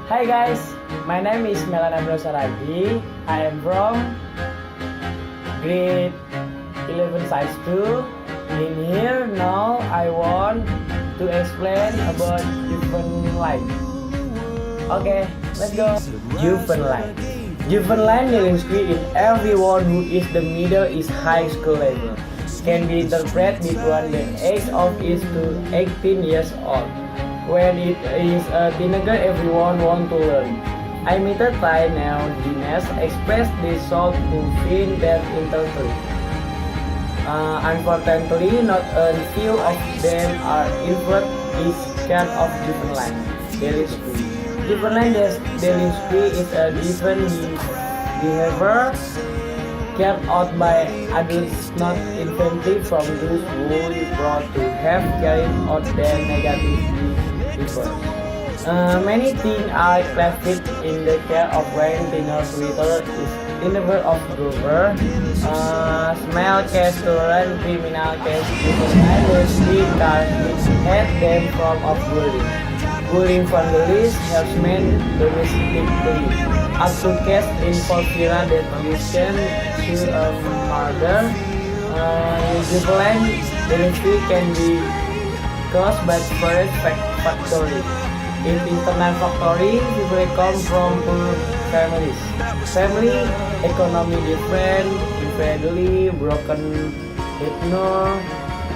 Hi guys, my name is Melan Alprino Saragi. I am from grade 11 science 2. In here now I want to explain about Juvenile. Okay, let's go. Juvenile. Juvenile means in everyone who is the middle is high school level. Can be interpreted between the age of is to 18 years old. When it is a teenager, everyone wants to learn. I met a Thai now Genius expressed this sort to find that interpret. Unfortunately, not a few of them are influenced is scared of juvenile delinquency. Juvenile delinquency is a different behavior carried out by adults not intended from those who brought to have carried out their negative behavior. Many things are classified in the care of when teenagers little is in the world of Grover. Small case tolerant criminal case juvenile street cars had them from of bullying. Bullying from the list harassment domestically. Up to case involve violent detention to a murder. Juvenile delinquency can be caused by various factors. In internal factors, usually come from poor families. Family economy different, infidelity, broken ignore,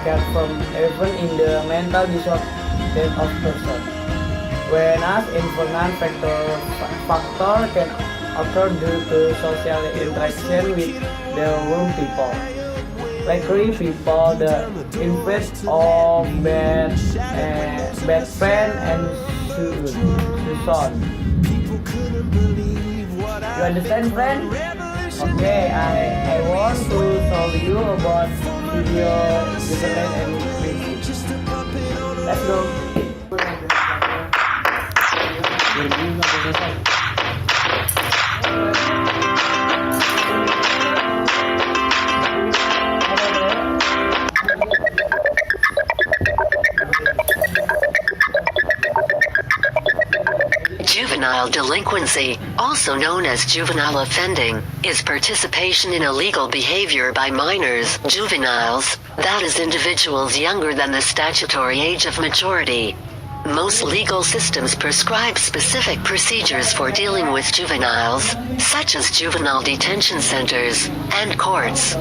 care from even in the mental disorder of person. Whereas environmental factor can occur due to social interaction with the wrong people. Likely people the influence of bad friend and son. You understand, friend? Okay, I want to tell you about video Juvenile and Puji. Let's go. Juvenile delinquency, also known as juvenile offending, is participation in illegal behavior by minors, juveniles, that is individuals younger than the statutory age of majority. Most legal systems prescribe specific procedures for dealing with juveniles, such as juvenile detention centers and courts.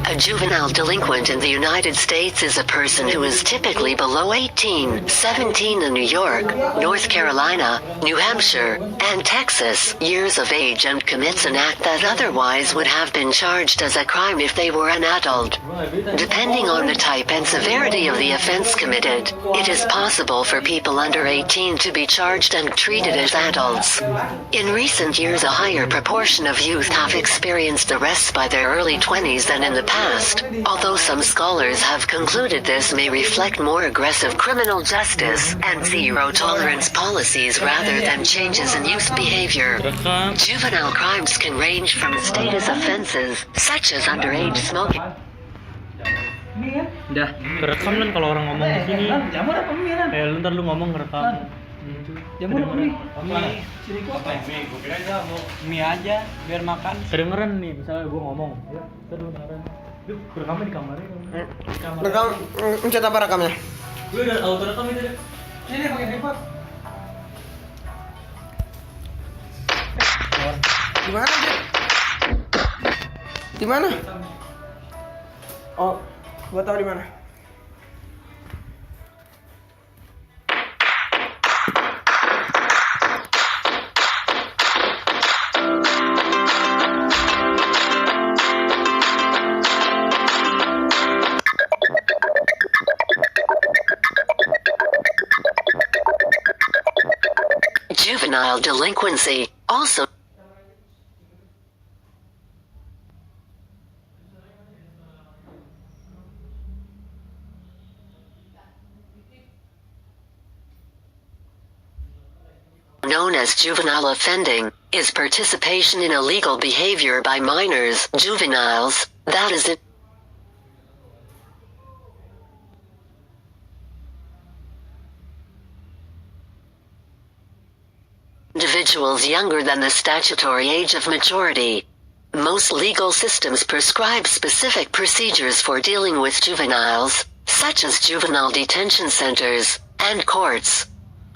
A juvenile delinquent in the United States is a person who is typically below 18, 17 in New York, North Carolina, New Hampshire, and Texas years of age and commits an act that otherwise would have been charged as a crime if they were an adult. Depending on the type and severity of the offense committed, it is possible for people under 18 to be charged and treated as adults. In recent years, a higher proportion of youth have experienced arrests by their early 20s than in the past, although some scholars have concluded this may reflect more aggressive criminal justice and zero-tolerance policies rather than changes in youth behavior. Juvenile crimes can range from status offenses, such as underage smoking. Udah, kerekam kan kalau orang ngomong di sini. Jamur apa mie kan? Kayak lu ntar lu ngomong ngerekam. Jamur apa mie? Mie. Sini gua apa? Mie, gua kira aja mau Mie aja biar makan. kedengeran nih, misalnya gua ngomong. Ya, ntar lu kedengeran. Yuk, rekamnya di kamarnya. Di kamar. Rekam, mencet apa rekamnya? Gue udah auto rekam itu deh. Ini pakai tripod. Di mana, Jet? Di mana? Oh, gua tahu di mana. Juvenile delinquency, also known as juvenile offending, is participation in illegal behavior by minors, juveniles, that is it. Individuals individuals younger than the statutory age of majority. Most legal systems prescribe specific procedures for dealing with juveniles, such as juvenile detention centers and courts.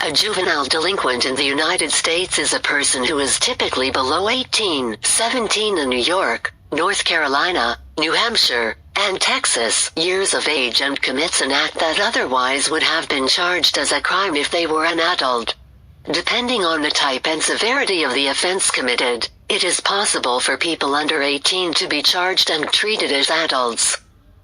A juvenile delinquent in the United States is a person who is typically below 18, 17 in New York, North Carolina, New Hampshire, and Texas years of age and commits an act that otherwise would have been charged as a crime if they were an adult. Depending on the type and severity of the offense committed, it is possible for people under 18 to be charged and treated as adults.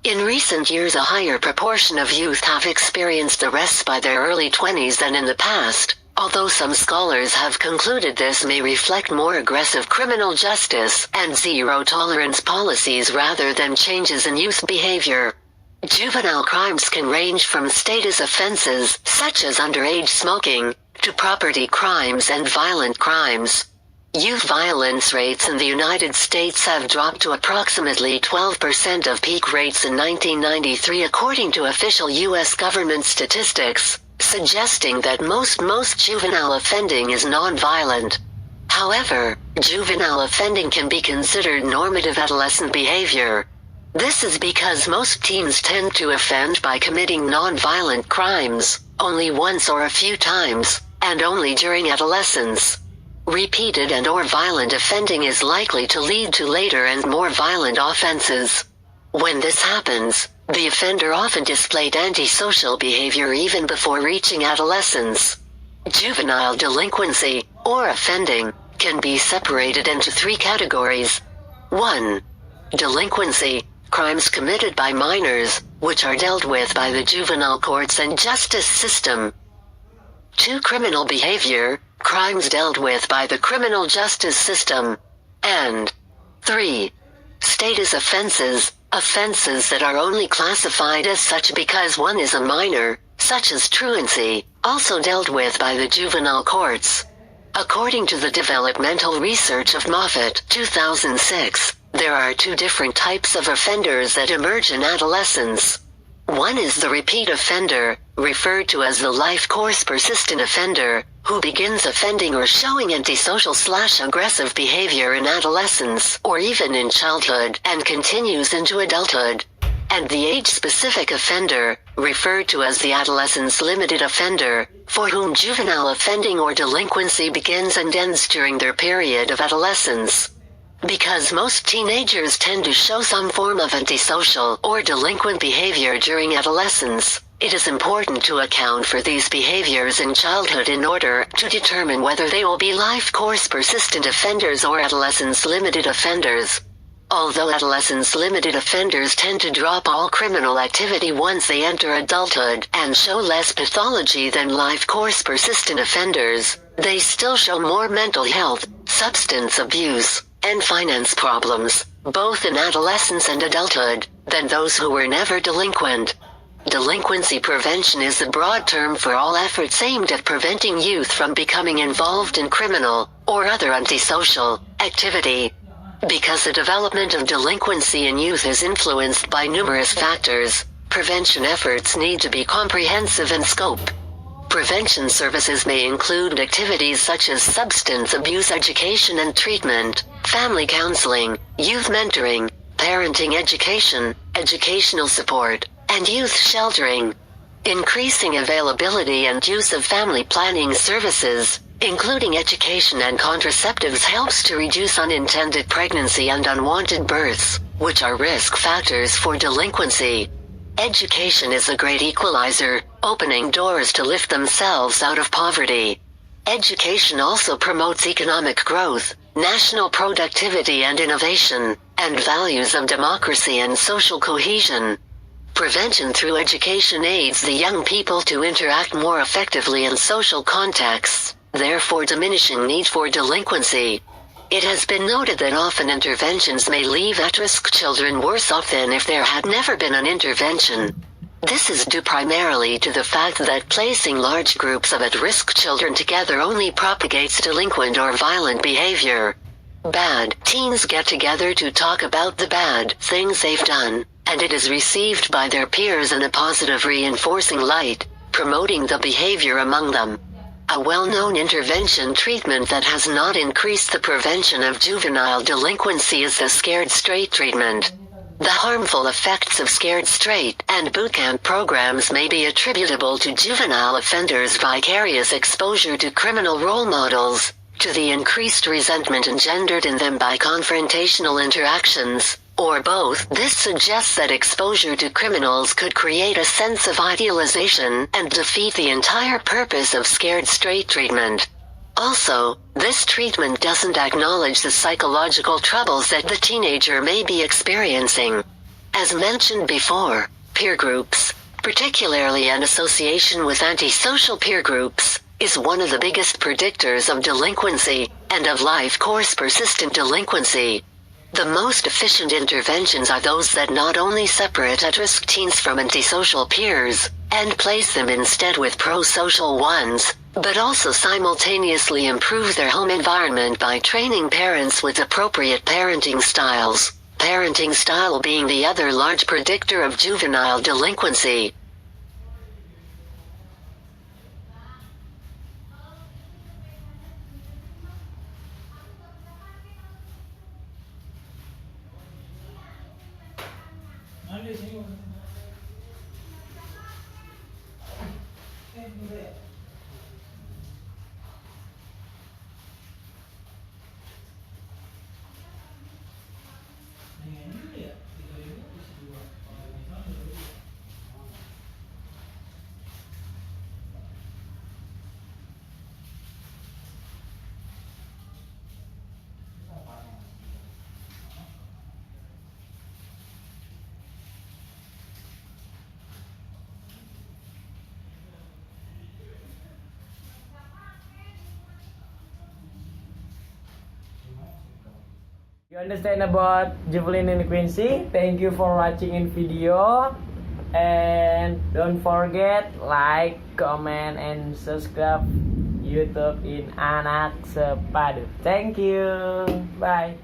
In recent years, a higher proportion of youth have experienced arrests by their early 20s than in the past, although some scholars have concluded this may reflect more aggressive criminal justice and zero-tolerance policies rather than changes in youth behavior. Juvenile crimes can range from status offenses, such as underage smoking, to property crimes and violent crimes. Youth violence rates in the United States have dropped to approximately 12% of peak rates in 1993 according to official U.S. government statistics, suggesting that most juvenile offending is non-violent. However, juvenile offending can be considered normative adolescent behavior. This is because most teens tend to offend by committing non-violent crimes, only once or a few times, and only during adolescence. Repeated and/or violent offending is likely to lead to later and more violent offenses. When this happens, the offender often displayed antisocial behavior even before reaching adolescence. Juvenile delinquency, or offending, can be separated into three categories. 1. Delinquency, crimes committed by minors, which are dealt with by the juvenile courts and justice system. 2. Criminal behavior, crimes dealt with by the criminal justice system. And 3. Status offenses, offenses that are only classified as such because one is a minor, such as truancy, also dealt with by the juvenile courts. According to the developmental research of Moffat, 2006, there are two different types of offenders that emerge in adolescence. One is the repeat offender, referred to as the life course persistent offender, who begins offending or showing antisocial/aggressive behavior in adolescence or even in childhood and continues into adulthood. And the age-specific offender, referred to as the adolescence limited offender, for whom juvenile offending or delinquency begins and ends during their period of adolescence. Because most teenagers tend to show some form of antisocial or delinquent behavior during adolescence, it is important to account for these behaviors in childhood in order to determine whether they will be life course persistent offenders or adolescence limited offenders. Although adolescence limited offenders tend to drop all criminal activity once they enter adulthood and show less pathology than life course persistent offenders, they still show more mental health, substance abuse, and finance problems, both in adolescence and adulthood, than those who were never delinquent. Delinquency prevention is a broad term for all efforts aimed at preventing youth from becoming involved in criminal or other antisocial activity. Because the development of delinquency in youth is influenced by numerous factors, prevention efforts need to be comprehensive in scope. Prevention services may include activities such as substance abuse education and treatment, family counseling, youth mentoring, parenting education, educational support, and youth sheltering. Increasing availability and use of family planning services, including education and contraceptives, helps to reduce unintended pregnancy and unwanted births, which are risk factors for delinquency. Education is a great equalizer, opening doors to lift themselves out of poverty. Education also promotes economic growth, national productivity and innovation, and values of democracy and social cohesion. Prevention through education aids the young people to interact more effectively in social contexts, therefore diminishing need for delinquency. It has been noted that often interventions may leave at-risk children worse off than if there had never been an intervention. This is due primarily to the fact that placing large groups of at-risk children together only propagates delinquent or violent behavior. Bad teens get together to talk about the bad things they've done, and it is received by their peers in a positive reinforcing light, promoting the behavior among them. A well-known intervention treatment that has not increased the prevention of juvenile delinquency is the scared straight treatment. The harmful effects of scared straight and bootcamp programs may be attributable to juvenile offenders' vicarious exposure to criminal role models, to the increased resentment engendered in them by confrontational interactions, or both. This suggests that exposure to criminals could create a sense of idealization and defeat the entire purpose of scared straight treatment. Also, this treatment doesn't acknowledge the psychological troubles that the teenager may be experiencing. As mentioned before, peer groups, particularly an association with antisocial peer groups, is one of the biggest predictors of delinquency, and of life course persistent delinquency. The most efficient interventions are those that not only separate at-risk teens from antisocial peers, and place them instead with pro-social ones, but also simultaneously improve their home environment by training parents with appropriate parenting styles. Parenting style being the other large predictor of juvenile delinquency. You understand about juvenile delinquency? Thank you for watching in video, and don't forget like, comment, and subscribe YouTube in Anak Sepadu. Thank you. Bye.